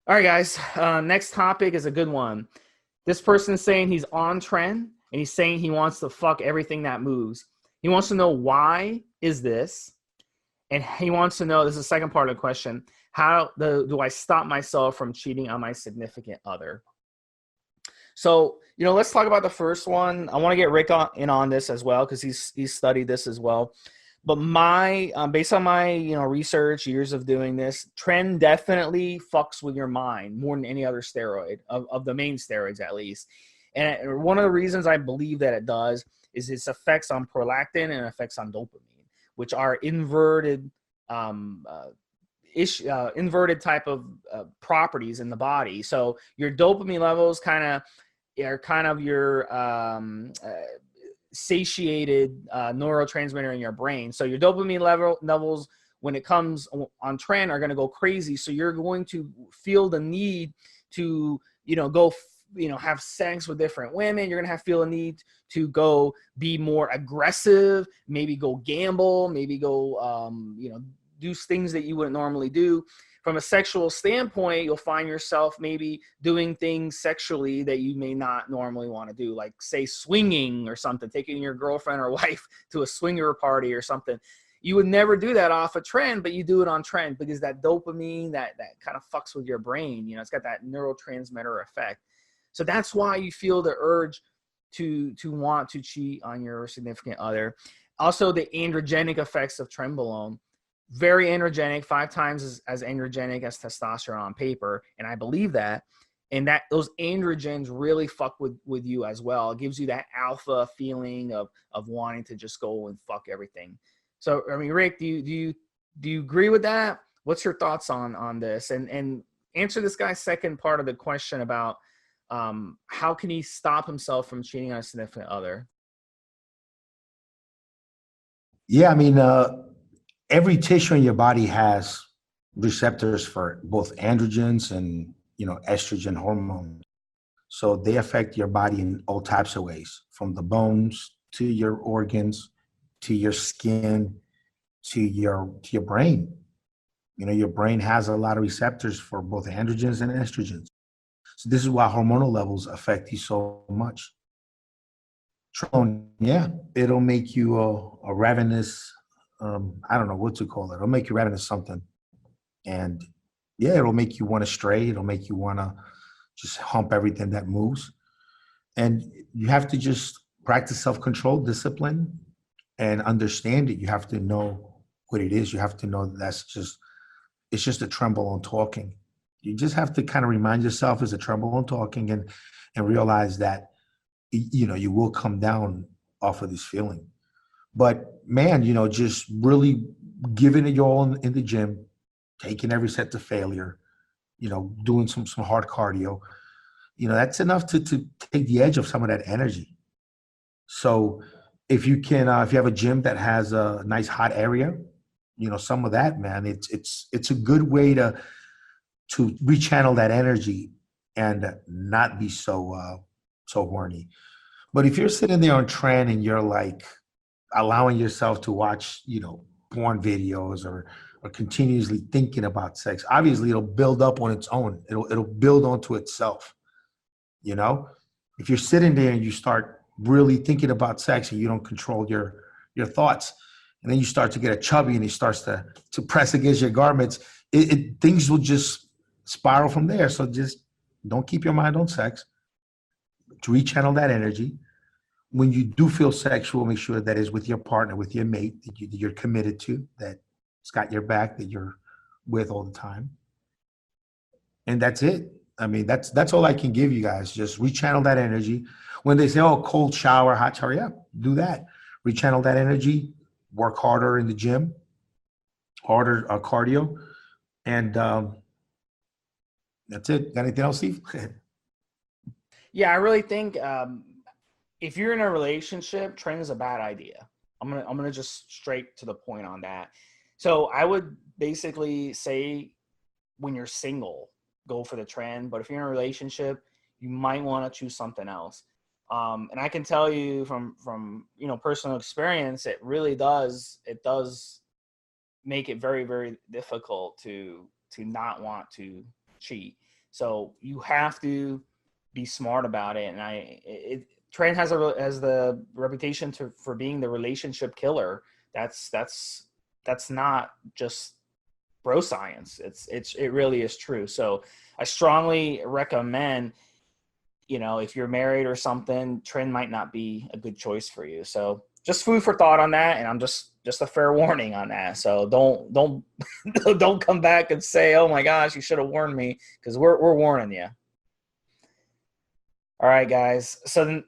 All right, guys. Next topic is a good one. This person is saying he's on trend and he's saying he wants to fuck everything that moves. He wants to know why is this, and he wants to know, this is the second part of the question, do I stop myself from cheating on my significant other? So, let's talk about the first one. I want to get Rick in on this as well because he's studied this as well. But based on my research, years of doing this, trend definitely fucks with your mind more than any other steroid of the main steroids at least. And one of the reasons I believe that it does is its effects on prolactin and effects on dopamine, which are inverted inverted type of properties in the body. So your dopamine levels are kind of your satiated neurotransmitter in your brain. So your dopamine levels when it comes on trend are going to go crazy. So you're going to feel the need to go have sex with different women. You're going to feel a need to go be more aggressive, maybe go gamble, maybe go do things that you wouldn't normally do. From a sexual standpoint, you'll find yourself maybe doing things sexually that you may not normally want to do, like say swinging or something, taking your girlfriend or wife to a swinger party or something. You would never do that off a trend, but you do it on trend because that dopamine, that kind of fucks with your brain. It's got that neurotransmitter effect. So that's why you feel the urge to want to cheat on your significant other. Also, the androgenic effects of trenbolone. Very androgenic, 5 times as androgenic as testosterone on paper, and I believe that. And that those androgens really fuck with you as well. It gives you that alpha feeling of wanting to just go and fuck everything. So I mean, Rick, do you agree with that? What's your thoughts on this? And answer this guy's second part of the question about how can he stop himself from cheating on a significant other? Yeah, I mean, every tissue in your body has receptors for both androgens and estrogen hormone. So they affect your body in all types of ways, from the bones to your organs, to your skin, to your brain. Your brain has a lot of receptors for both androgens and estrogens. So this is why hormonal levels affect you so much. Yeah, it'll make you a ravenous, I don't know what to call it. It'll make you ravenous something. And yeah, it'll make you want to stray. It'll make you want to just hump everything that moves. And you have to just practice self-control, discipline, and understand it. You have to know what it is. You have to know that it's just a trembolone talking. You just have to kind of remind yourself it's a trembolone talking and realize that, you will come down off of this feeling. But man, just really giving it your all in the gym, taking every set to failure, doing some hard cardio, that's enough to take the edge of some of that energy. So if you can, if you have a gym that has a nice hot area, some of that, man, it's a good way to rechannel that energy and not be so horny. But if you're sitting there on trend and you're like allowing yourself to watch, porn videos or continuously thinking about sex, obviously it'll build up on its own. It'll build onto itself. If you're sitting there and you start really thinking about sex and you don't control your thoughts, and then you start to get a chubby and he starts to press against your garments, things will just spiral from there. So just don't keep your mind on sex. To rechannel that energy. When you do feel sexual, make sure that is with your partner, with your mate that you're committed to, that's got your back, that you're with all the time. And that's it. I mean, that's all I can give you guys. Just rechannel that energy. When they say, oh, cold shower, hot shower, yeah, do that. Rechannel that energy, work harder in the gym, harder cardio, and that's it. Got anything else, Steve? Yeah, I really think if you're in a relationship, trend is a bad idea. I'm gonna just straight to the point on that. So I would basically say when you're single, go for the trend. But if you're in a relationship, you might want to choose something else. And I can tell you from personal experience, it really does. It does make it very, very difficult to not want to cheat. So you have to be smart about it. And Tren has the reputation for being the relationship killer. That's not just bro science. It really is true. So I strongly recommend, if you're married or something, Tren might not be a good choice for you. So just food for thought on that, and I'm just a fair warning on that. So don't don't come back and say, "Oh my gosh, you should have warned me," because we're warning you. All right, guys. So then,